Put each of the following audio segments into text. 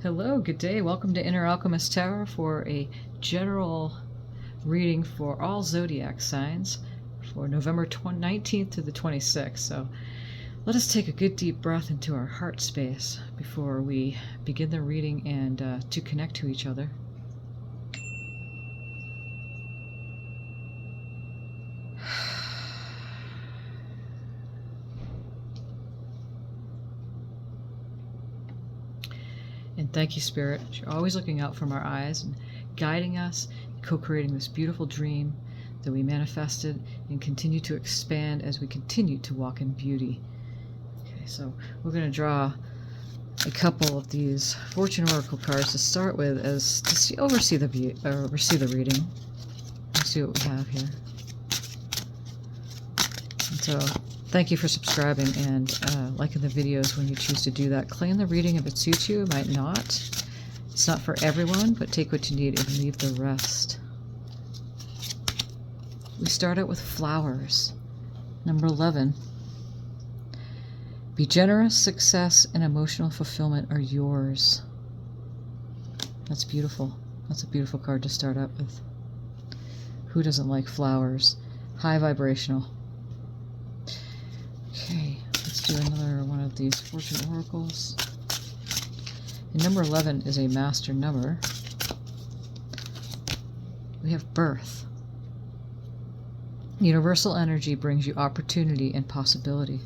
Hello, good day. Welcome to Inner Alchemist Tarot for a general reading for all zodiac signs for November 19th to the 26th. So let us take a good deep breath into our heart space before we begin the reading and to connect to each other. And thank you, Spirit. You're always looking out from our eyes and guiding us, co-creating this beautiful dream that we manifested and continue to expand as we continue to walk in beauty. Okay, so we're going to draw a couple of these Fortune Oracle cards to start with, as to oversee the reading. Let's see what we have here. And so, thank you for subscribing and liking the videos when you choose to do that. Claim the reading if it suits you. It might not. It's not for everyone, but take what you need and leave the rest. We start out with flowers. Number 11. Be generous, success, and emotional fulfillment are yours. That's beautiful. That's a beautiful card to start out with. Who doesn't like flowers? High vibrational. Okay, let's do another one of these Fortune Oracles. And number 11 is a master number. We have birth. Universal energy brings you opportunity and possibility.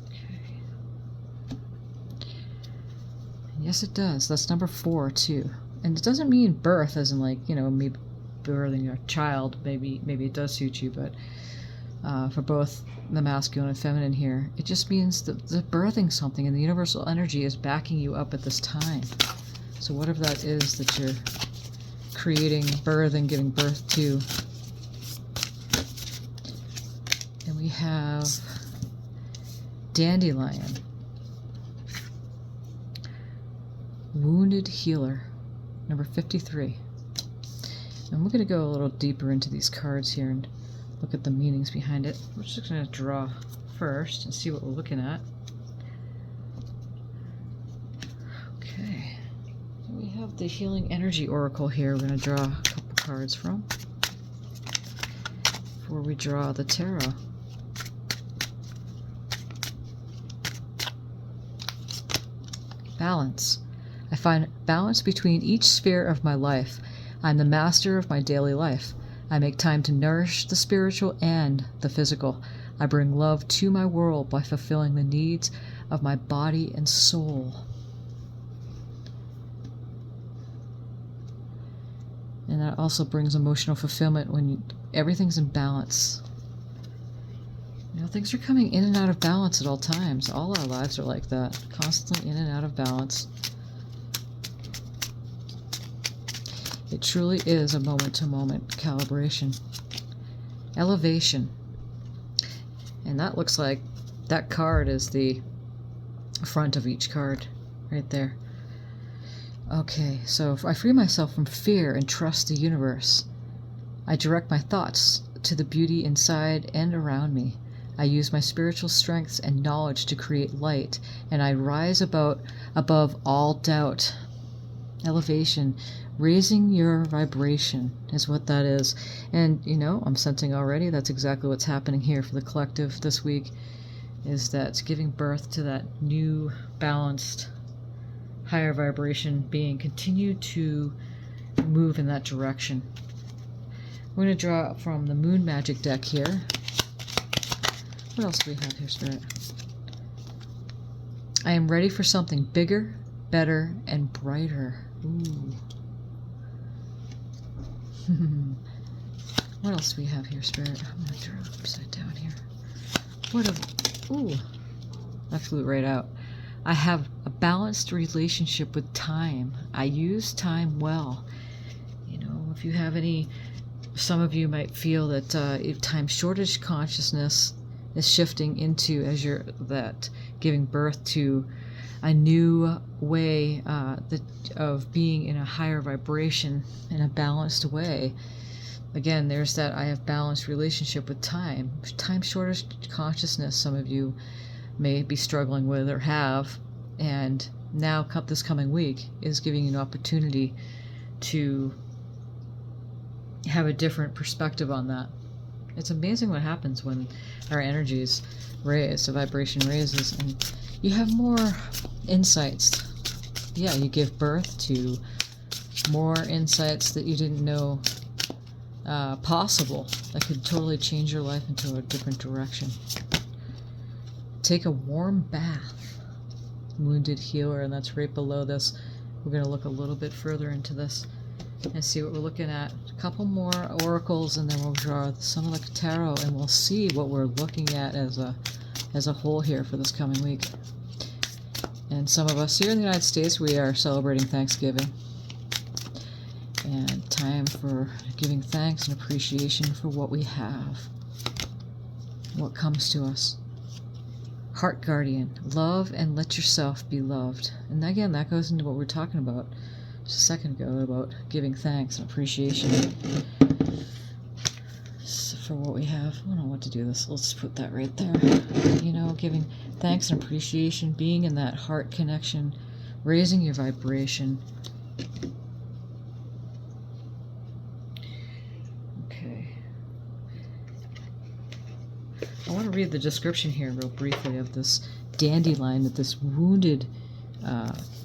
Okay. And yes, it does. That's number 4 too. And it doesn't mean birth as in, like, you know, me birthing your child. Maybe it does suit you, but for both the masculine and feminine here, it just means that the birthing something, and the universal energy is backing you up at this time. So whatever that is that you're creating, birthing, giving birth to. And we have dandelion, wounded healer, number 53. And we're going to go a little deeper into these cards here and look at the meanings behind it. We're just going to draw first and see what we're looking at. Okay. So we have the Healing Energy Oracle here. We're going to draw a couple cards from before we draw the tarot. Balance. I find balance between each sphere of my life. I'm the master of my daily life. I make time to nourish the spiritual and the physical. I bring love to my world by fulfilling the needs of my body and soul. And that also brings emotional fulfillment when everything's in balance. You know, things are coming in and out of balance at all times. All our lives are like that, constantly in and out of balance. It truly is a moment-to-moment calibration. Elevation. And that looks like that card is the front of each card right there. Okay, so I free myself from fear and trust the universe. I direct my thoughts to the beauty inside and around me. I use my spiritual strengths and knowledge to create light, and I rise above all doubt. Elevation. Raising your vibration is what that is. And, you know, I'm sensing already that's exactly what's happening here for the collective this week, is that it's giving birth to that new, balanced, higher vibration being. Continue to move in that direction. We're going to draw from the Moon Magic deck here. What else do we have here, Spirit? I am ready for something bigger, better, and brighter. Ooh. What else do we have here, Spirit? I'm going to turn it upside down here. Ooh, that flew right out. I have a balanced relationship with time. I use time well. You know, if you have any, some of you might feel that time shortage consciousness is shifting into, as you're that giving birth to a new way of being in a higher vibration in a balanced way. Again, there's that I have balanced relationship with time. Time shortage consciousness, some of you may be struggling with or have, and now this coming week is giving you an opportunity to have a different perspective on that. It's amazing what happens when our energies raise, the vibration raises, and you have more insights. Yeah, you give birth to more insights that you didn't know possible, that could totally change your life into a different direction. Take a warm bath. Wounded healer, and that's right below this. We're going to look a little bit further into this and see what we're looking at. A couple more oracles, and then we'll draw some of the tarot, and we'll see what we're looking at as a whole here for this coming week. And some of us here in the United States, we are celebrating Thanksgiving. And time for giving thanks and appreciation for what we have, what comes to us. Heart Guardian, love and let yourself be loved. And again, that goes into what we were talking about just a second ago, about giving thanks and appreciation for what we have. I don't know what to do this. Let's put that right there. You know, giving thanks and appreciation, being in that heart connection, raising your vibration. I want to read the description here real briefly of this dandelion, with this wounded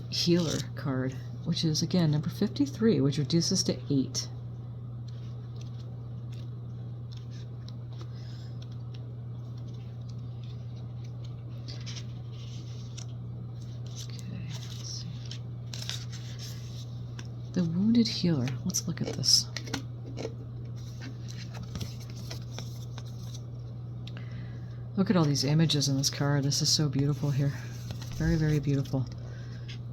healer card, which is, again, number 53, which reduces to 8. Okay, let's see. The wounded healer. Let's look at this. Look at all these images in this card. This is so beautiful here. Very, very beautiful.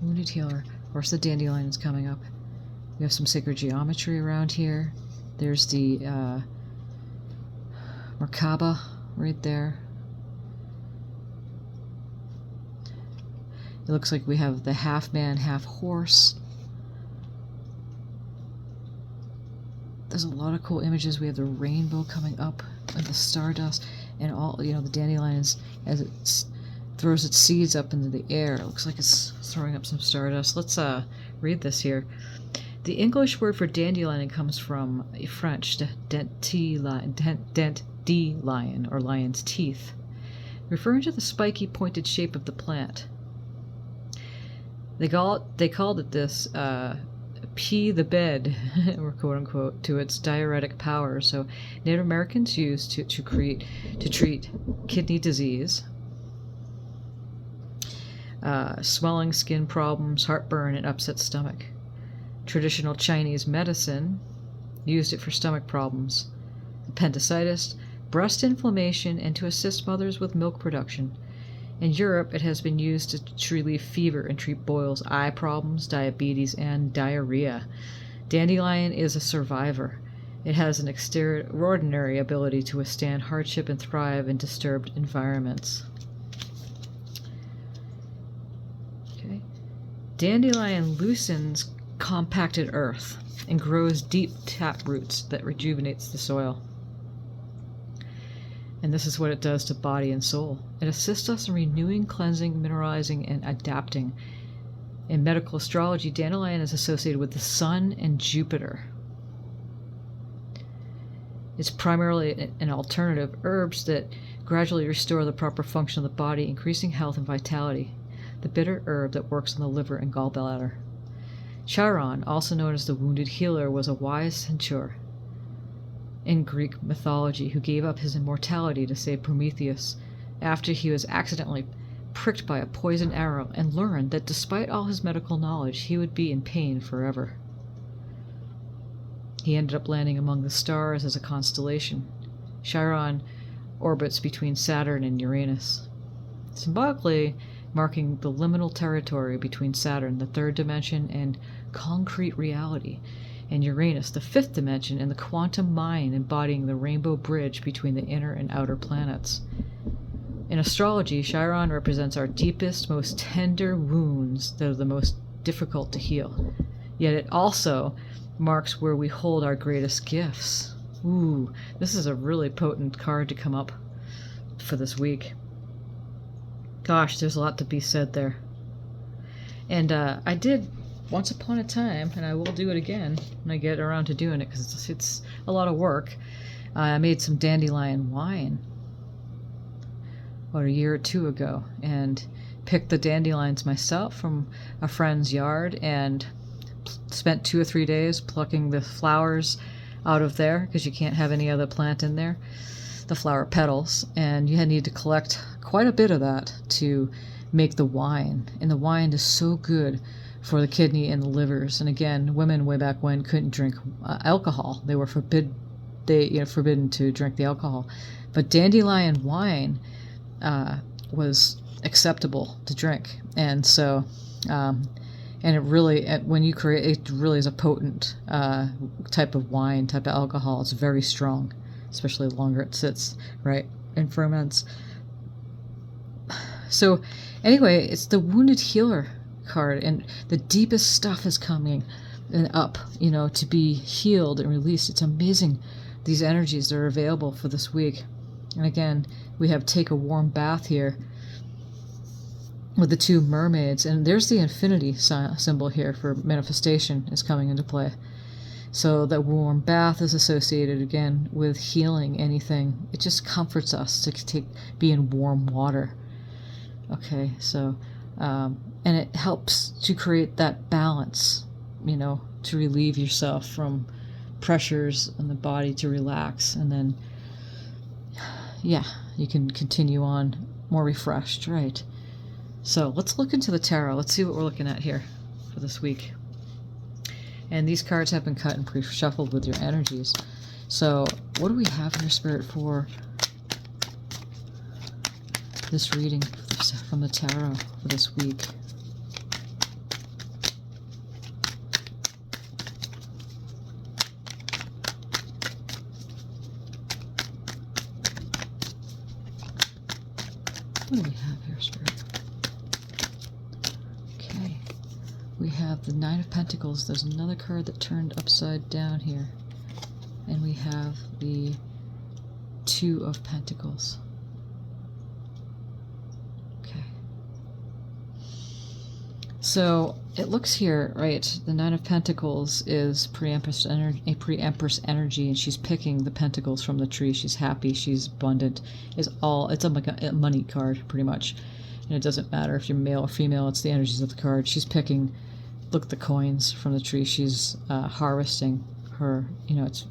Wounded healer. Of course, the dandelion is coming up. We have some sacred geometry around here. There's the Merkaba right there. It looks like we have the half man, half horse. There's a lot of cool images. We have the rainbow coming up and the stardust. And all, you know, the dandelions, as it throws its seeds up into the air, it looks like it's throwing up some stardust. Let's read this here. The English word for dandelion comes from French, dent-de-lion, or lion's teeth, referring to the spiky, pointed shape of the plant. They called it this pee the bed, or quote unquote, to its diuretic power. So Native Americans used to treat kidney disease, swelling, skin problems, heartburn, and upset stomach. Traditional Chinese medicine used it for stomach problems, appendicitis, breast inflammation, and to assist mothers with milk production. In Europe, it has been used to relieve fever and treat boils, eye problems, diabetes, and diarrhea. Dandelion is a survivor. It has an extraordinary ability to withstand hardship and thrive in disturbed environments. Okay. Dandelion loosens compacted earth and grows deep tap roots that rejuvenates the soil. And this is what it does to body and soul. It assists us in renewing, cleansing, mineralizing, and adapting. In medical astrology, dandelion is associated with the sun and Jupiter. It's primarily an alternative herbs that gradually restore the proper function of the body, increasing health and vitality. The bitter herb that works on the liver and gallbladder. Chiron, also known as the wounded healer, was a wise centaur in Greek mythology who gave up his immortality to save Prometheus after he was accidentally pricked by a poisoned arrow, and learned that despite all his medical knowledge, he would be in pain forever. He ended up landing among the stars as a constellation. Chiron orbits between Saturn and Uranus, symbolically marking the liminal territory between Saturn, the third dimension, and concrete reality, and Uranus, the fifth dimension, and the quantum mind, embodying the rainbow bridge between the inner and outer planets. In astrology, Chiron represents our deepest, most tender wounds that are the most difficult to heal. Yet it also marks where we hold our greatest gifts. Ooh, this is a really potent card to come up for this week. Gosh, there's a lot to be said there. And I did once upon a time, and I will do it again when I get around to doing it, because it's a lot of work. I made some dandelion wine about a year or two ago, and picked the dandelions myself from a friend's yard, and spent 2 or 3 days plucking the flowers out of there, because you can't have any other plant in there, the flower petals, and you need to collect quite a bit of that to make the wine. And the wine is so good for the kidney and the livers. And again, women way back when couldn't drink alcohol. They were forbidden to drink the alcohol, but dandelion wine was acceptable to drink. And so and it really, when you create, it really is a potent type of wine, type of alcohol. It's very strong, especially the longer it sits, right, and ferments. So anyway, it's the Wounded Healer card, and the deepest stuff is coming and up, to be healed and released. It's amazing, these energies that are available for this week. And again, we have Take a Warm Bath here with the 2 mermaids, and there's the infinity symbol here for manifestation is coming into play. So that warm bath is associated again with healing anything. It just comforts us to be in warm water. Okay, so and it helps to create that balance, to relieve yourself from pressures in the body, to relax, and then you can continue on more refreshed, right? So let's look into the tarot. Let's see what we're looking at here for this week. And these cards have been cut and pre-shuffled with your energies. So what do we have here, Spirit, for this reading from the tarot for this week? What do we have here, Spirit? Okay. We have the Nine of Pentacles. There's another card that turned upside down here. And we have the Two of Pentacles. Okay. So it looks here, right, the Nine of Pentacles is a pre-empress energy, and she's picking the pentacles from the tree. She's happy, she's abundant. It's like a money card, pretty much. And it doesn't matter if you're male or female, it's the energies of the card. She's picking, look at the coins from the tree. She's harvesting her, it's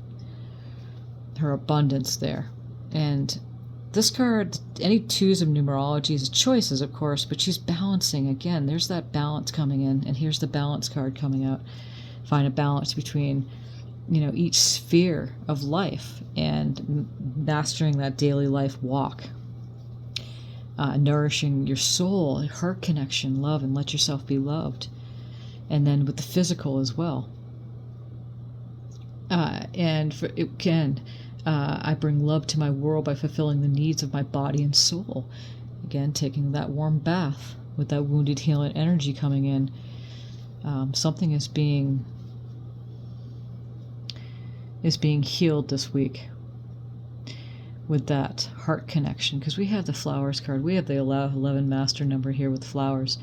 her abundance there. And this card, any 2s of numerology is choices, of course, but she's balancing. Again, there's that balance coming in, and here's the balance card coming out. Find a balance between, each sphere of life and mastering that daily life walk. Nourishing your soul, heart connection, love, and let yourself be loved. And then with the physical as well. I bring love to my world by fulfilling the needs of my body and soul. Again, taking that warm bath with that wounded healing energy coming in. Something is being healed this week with that heart connection, because we have the flowers card. We have the 11 master number here with flowers.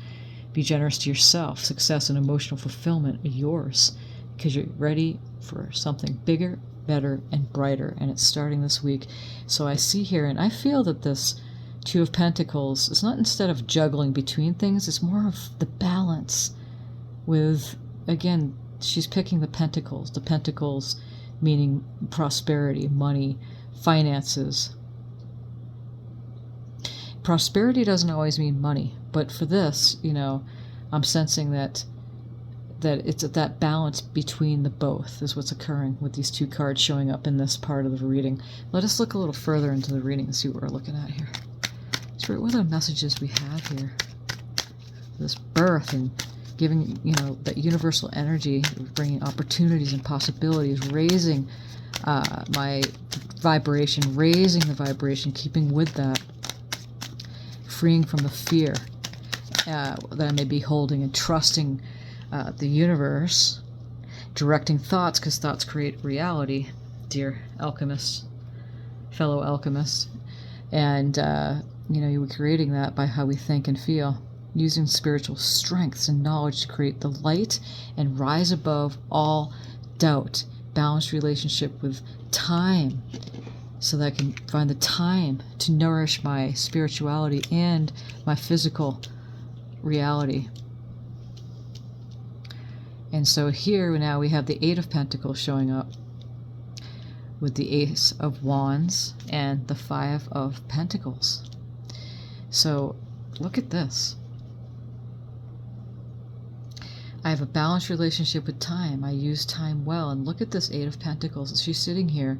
Be generous to yourself. Success and emotional fulfillment are yours, because you're ready for something bigger, better, and brighter, and it's starting this week. So I see here, and I feel that this Two of Pentacles is not, instead of juggling between things, it's more of the balance with, again, she's picking the pentacles meaning prosperity, money, finances. Prosperity doesn't always mean money, but for this, I'm sensing that it's that balance between the both is what's occurring with these 2 cards showing up in this part of the reading. Let us look a little further into the reading and see what we're looking at here. Spirit, what are the messages we have here? This birth and giving, that universal energy, bringing opportunities and possibilities, raising my vibration, raising the vibration, keeping with that, freeing from the fear that I may be holding, and trusting the universe, directing thoughts, because thoughts create reality, dear alchemist, fellow alchemist. And We're creating that by how we think and feel, using spiritual strengths and knowledge to create the light and rise above all doubt, balanced relationship with time, so that I can find the time to nourish my spirituality and my physical reality. And so here now we have the Eight of Pentacles showing up with the Ace of Wands and the Five of Pentacles. So look at this. I have a balanced relationship with time. I use time well. And look at this Eight of Pentacles. She's sitting here,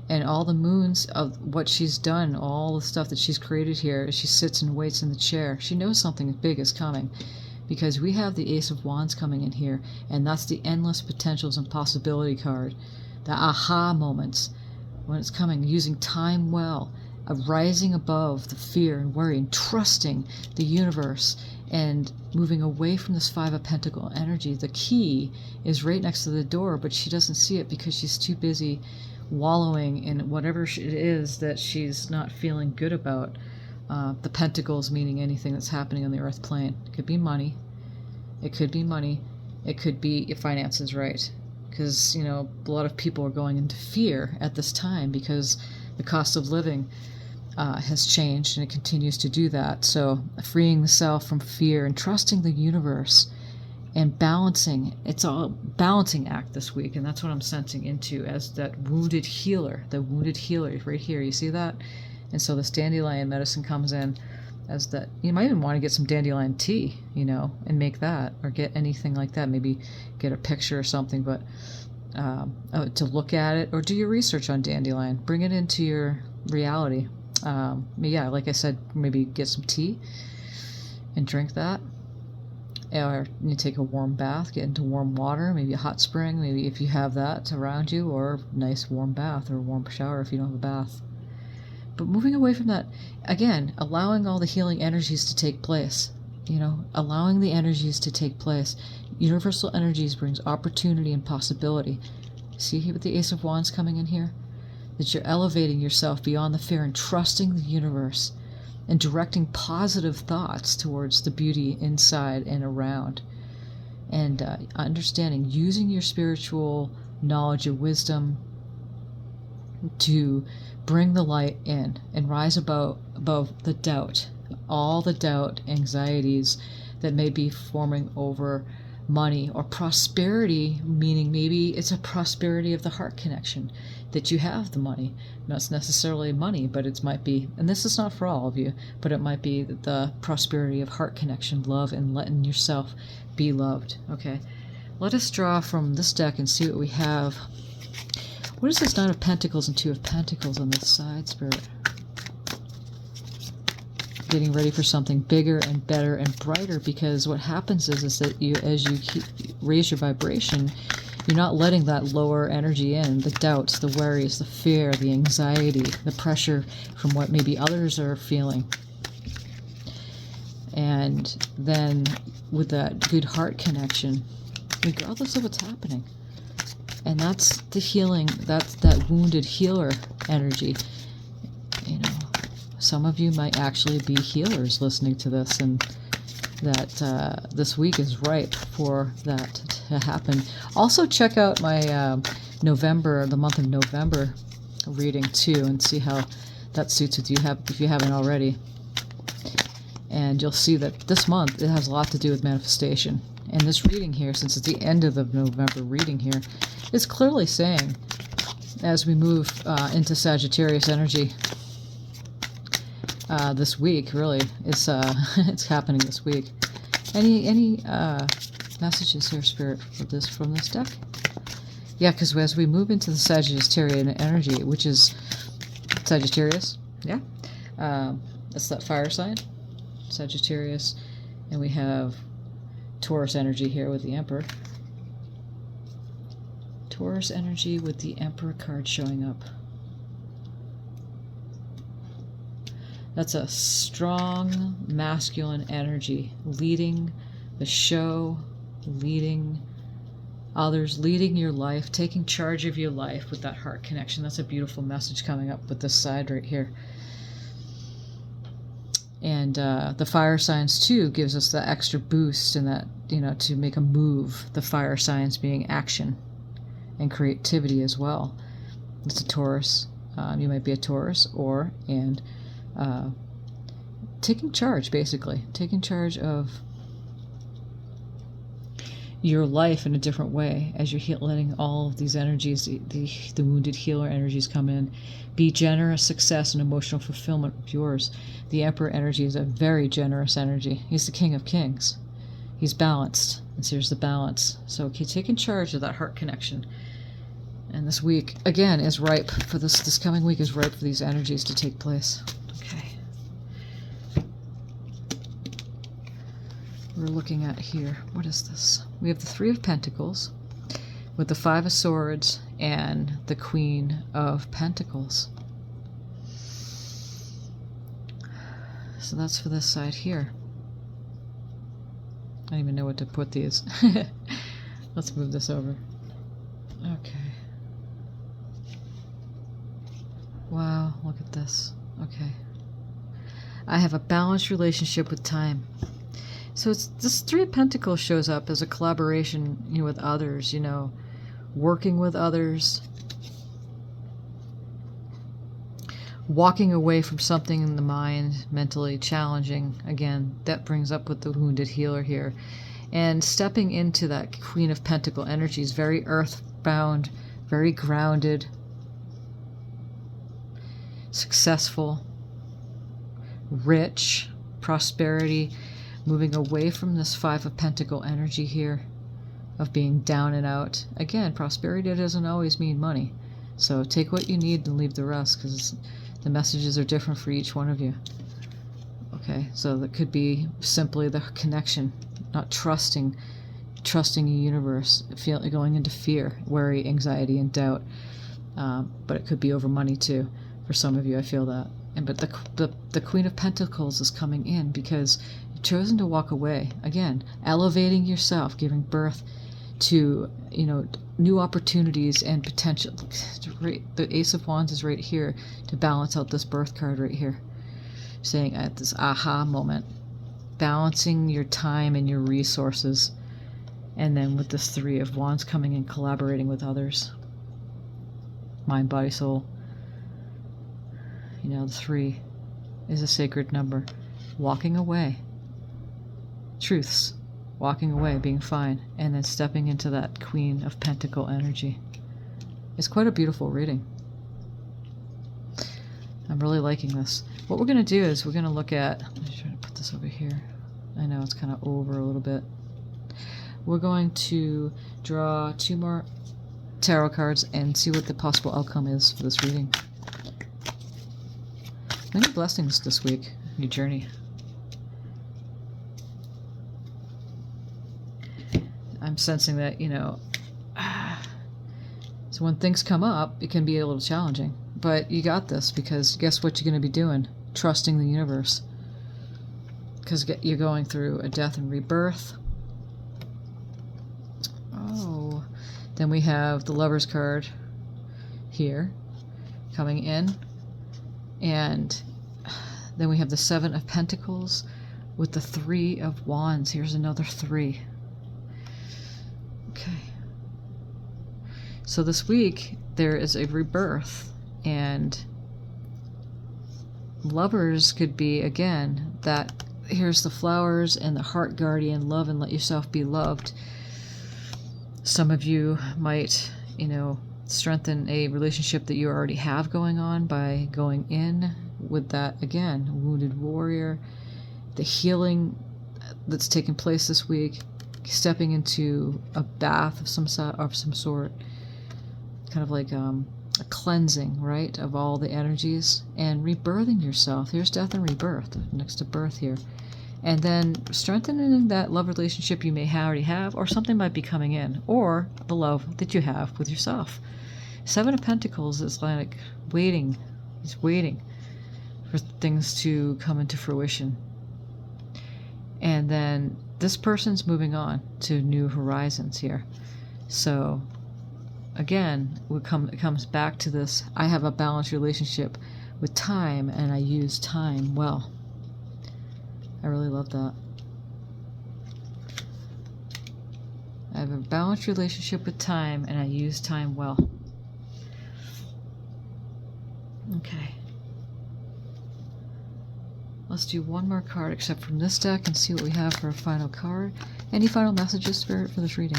and all the moons of what she's done, all the stuff that she's created here, she sits and waits in the chair. She knows something big is coming, because we have the Ace of Wands coming in here, and that's the endless potentials and possibility card, the aha moments when it's coming, using time well, rising above the fear and worry and trusting the universe and moving away from this Five of Pentacle energy. The key is right next to the door, but she doesn't see it because she's too busy wallowing in whatever it is that she's not feeling good about. The pentacles meaning anything that's happening on the earth plane. It could be money. It could be money. It could be your finances, right? Because, a lot of people are going into fear at this time because the cost of living has changed, and it continues to do that. So freeing the self from fear and trusting the universe and balancing. It's all balancing act this week, and that's what I'm sensing into as that wounded healer. The wounded healer right here. You see that? And so this dandelion medicine comes in as that. You might even want to get some dandelion tea, and make that, or get anything like that. Maybe get a picture or something, but to look at it, or do your research on dandelion. Bring it into your reality. Yeah, like I said, maybe get some tea and drink that. Or you take a warm bath, get into warm water, maybe a hot spring, maybe if you have that around you, or a nice warm bath or a warm shower if you don't have a bath. But moving away from that, again, allowing all the healing energies to take place, allowing the energies to take place. Universal energies brings opportunity and possibility. See with the Ace of Wands coming in here? That you're elevating yourself beyond the fear and trusting the universe and directing positive thoughts towards the beauty inside and around. And understanding, using your spiritual knowledge and wisdom to bring the light in and rise above the doubt, all the doubt, anxieties that may be forming over money or prosperity, meaning maybe it's a prosperity of the heart connection, that you have the money. Not necessarily money, but it might be, and this is not for all of you, but it might be the prosperity of heart connection, love, and letting yourself be loved. Okay, let us draw from this deck and see what we have. What is this Nine of Pentacles and Two of Pentacles on this side, Spirit? Getting ready for something bigger and better and brighter, because what happens is that as you raise your vibration, you're not letting that lower energy in, the doubts, the worries, the fear, the anxiety, the pressure from what maybe others are feeling. And then with that good heart connection, regardless of what's happening. And that's the healing, that's that wounded healer energy. Some of you might actually be healers listening to this, and that this week is ripe for that to happen. Also check out my the month of November reading too, and see how that suits with you if you haven't already. And you'll see that this month it has a lot to do with manifestation. And this reading here, since it's the end of the November reading here, is clearly saying, as we move into Sagittarius energy this week, really, it's happening this week. Any messages here, Spirit, from this deck? Yeah, because as we move into the Sagittarian energy, which is Sagittarius, yeah, that's that fire sign, Sagittarius, and we have Taurus energy here with the Emperor. Taurus energy with the Emperor card showing up. That's a strong masculine energy, leading the show, leading others, leading your life, taking charge of your life with that heart connection. That's a beautiful message coming up with this side right here. And the fire signs too gives us the extra boost and that, to make a move. The fire signs being action and creativity as well. It's a Taurus. You might be a Taurus and taking charge, basically. Taking charge of your life in a different way as you're letting all of these energies, the wounded healer energies come in. Be generous, success, and emotional fulfillment of yours. The Emperor energy is a very generous energy. He's the King of Kings. He's balanced. And so here's the balance. So keep taking charge of that heart connection. And this week, again, is ripe for this coming week is ripe for these energies to take place. Okay. We're looking at here. What is this? We have the Three of Pentacles with the Five of Swords and the Queen of Pentacles. So that's for this side here. I don't even know what to put these. Let's move this over. Okay. Wow, look at this. Okay. I have a balanced relationship with time. So it's this Three of Pentacles shows up as a collaboration, with others, working with others, walking away from something in the mind, mentally challenging. Again, that brings up with the wounded healer here. And stepping into that Queen of Pentacle energy is very earthbound, very grounded, successful, rich, prosperity, moving away from this Five of Pentacle energy here of being down and out. Again, prosperity doesn't always mean money. So take what you need and leave the rest, because the messages are different for each one of you. Okay, so that could be simply the connection, not trusting a universe, going into fear, worry, anxiety, and doubt. But it could be over money too. For some of you, I feel that. But the Queen of Pentacles is coming in because you've chosen to walk away. Again, elevating yourself, giving birth to, new opportunities and potential. The Ace of Wands is right here to balance out this birth card right here. Saying at this aha moment, balancing your time and your resources. And then with this Three of Wands coming in, collaborating with others. Mind, body, soul. The 3 is a sacred number. Walking away. Truths. Walking away, being fine. And then stepping into that Queen of Pentacle energy. It's quite a beautiful reading. I'm really liking this. What we're going to do is we're going to look at... I'm trying to put this over here. I know it's kind of over a little bit. We're going to draw 2 more tarot cards and see what the possible outcome is for this reading. Many blessings this week in your journey. I'm sensing that, so when things come up, it can be a little challenging. But you got this, because guess what you're going to be doing? Trusting the universe. Because you're going through a death and rebirth. Oh. Then we have the Lover's card here coming in. And then we have the Seven of Pentacles with the Three of Wands. Here's another 3. Okay. So this week there is a rebirth, and lovers could be, again, that here's the flowers and the heart guardian, love and let yourself be loved. Some of you might, strengthen a relationship that you already have going on by going in with that, again, wounded warrior, the healing that's taking place this week, stepping into a bath of some sort, kind of like a cleansing, right, of all the energies, and rebirthing yourself. Here's death and rebirth next to birth here. And then strengthening that love relationship you may already have, or something might be coming in, or the love that you have with yourself. Seven of Pentacles is like waiting. He's waiting for things to come into fruition. And then this person's moving on to new horizons here. So again, it comes back to this: I have a balanced relationship with time, and I use time well. I really love that. I have a balanced relationship with time, and I use time well. Okay. Let's do one more card except from this deck and see what we have for a final card. Any final messages, Spirit, for this reading?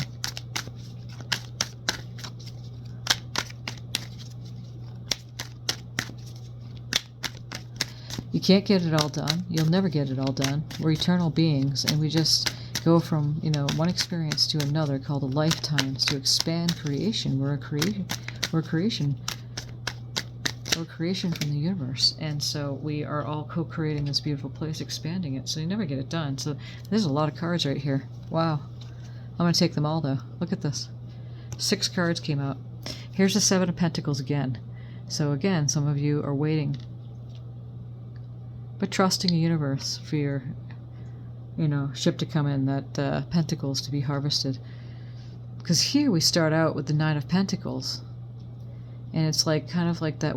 You can't get it all done. You'll never get it all done. We're eternal beings, and we just go from, one experience to another, called a lifetimes, to expand creation. We're creation from the universe, and so we are all co-creating this beautiful place, expanding it, so you never get it done. So there's a lot of cards right here. Wow. I'm going to take them all, though. Look at this. 6 cards came out. Here's the 7 of Pentacles again. So again, some of you are waiting, but trusting the universe for your, ship to come in, that Pentacles to be harvested. Because here we start out with the 9 of Pentacles, and it's like kind of like that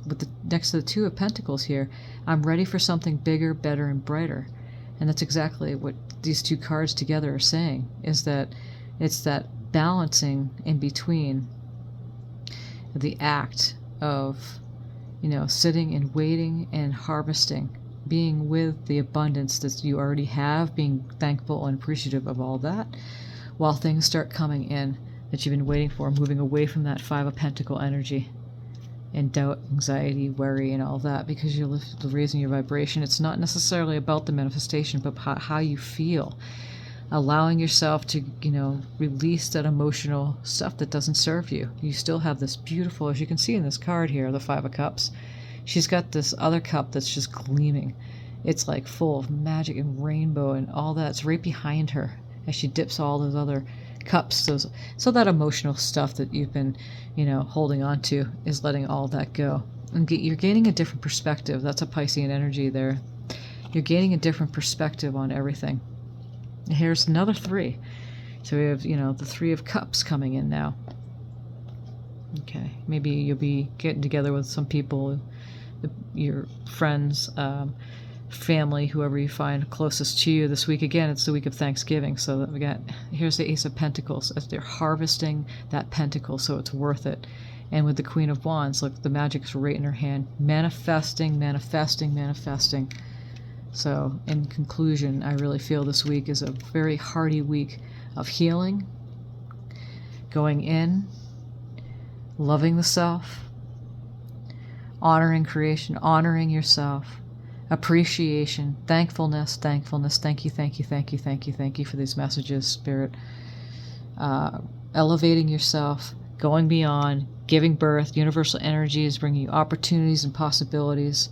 with the next to the 2 of Pentacles here. I'm ready for something bigger, better, and brighter. And that's exactly what these 2 cards together are saying, is that it's that balancing in between the act of, sitting and waiting and harvesting, being with the abundance that you already have, being thankful and appreciative of all that, while things start coming in that you've been waiting for, moving away from that 5 of Pentacle energy and doubt, anxiety, worry, and all that, because you're raising your vibration. It's not necessarily about the manifestation, but how you feel. Allowing yourself to, release that emotional stuff that doesn't serve you. You still have this beautiful, as you can see in this card here, the 5 of Cups. She's got this other cup that's just gleaming. It's like full of magic and rainbow and all that. It's right behind her as she dips all those other cups. So that emotional stuff that you've been, holding on to is letting all that go. And you're gaining a different perspective. That's a Piscean energy there. You're gaining a different perspective on everything. Here's another 3. So we have, the 3 of Cups coming in now. Okay, maybe you'll be getting together with some people, your friends, family, whoever you find closest to you this week. Again, it's the week of Thanksgiving, so that here's the Ace of Pentacles as they're harvesting that pentacle, so it's worth it. And with the Queen of Wands, look, the magic's right in her hand, manifesting, manifesting, manifesting. So, in conclusion, I really feel this week is a very hearty week of healing, going in, loving the self, honoring creation, honoring yourself, appreciation, thankfulness, thankfulness. Thank you, thank you, thank you, thank you, thank you for these messages, Spirit. Elevating yourself, going beyond, giving birth. Universal energy is bringing you opportunities and possibilities.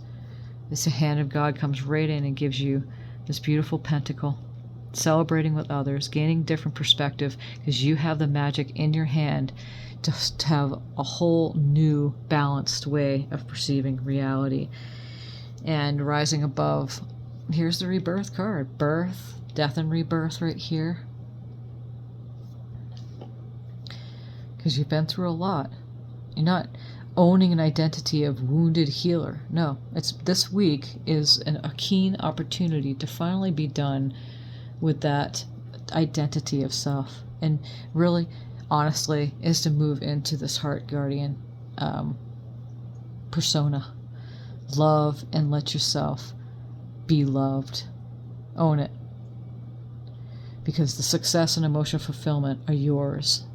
This hand of God comes right in and gives you this beautiful pentacle, celebrating with others, gaining different perspective, because you have the magic in your hand to have a whole new balanced way of perceiving reality and rising above. Here's the rebirth card, birth, death, and rebirth right here, because you've been through a lot. You're not owning an identity of wounded healer. No, it's this week is a keen opportunity to finally be done with that identity of self, and really, honestly, is to move into this heart guardian persona. Love and let yourself be loved. Own it, because the success and emotional fulfillment are yours,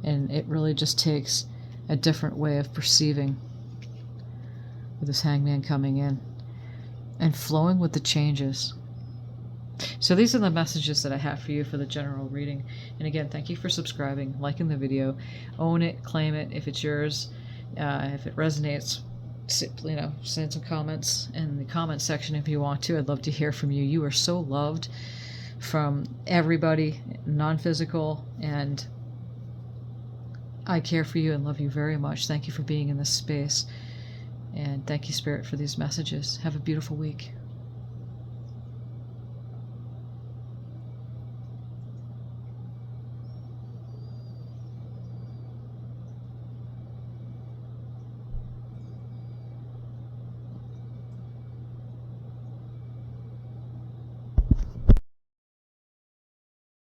and it really just takes a different way of perceiving with this Hangman coming in and flowing with the changes. So these are the messages that I have for you for the general reading. And again, thank you for subscribing, liking the video. Own it, claim it if it's yours. If it resonates, send some comments in the comment section if you want to. I'd love to hear from you. You are so loved from everybody, non-physical, and I care for you and love you very much. Thank you for being in this space. And thank you, Spirit, for these messages. Have a beautiful week.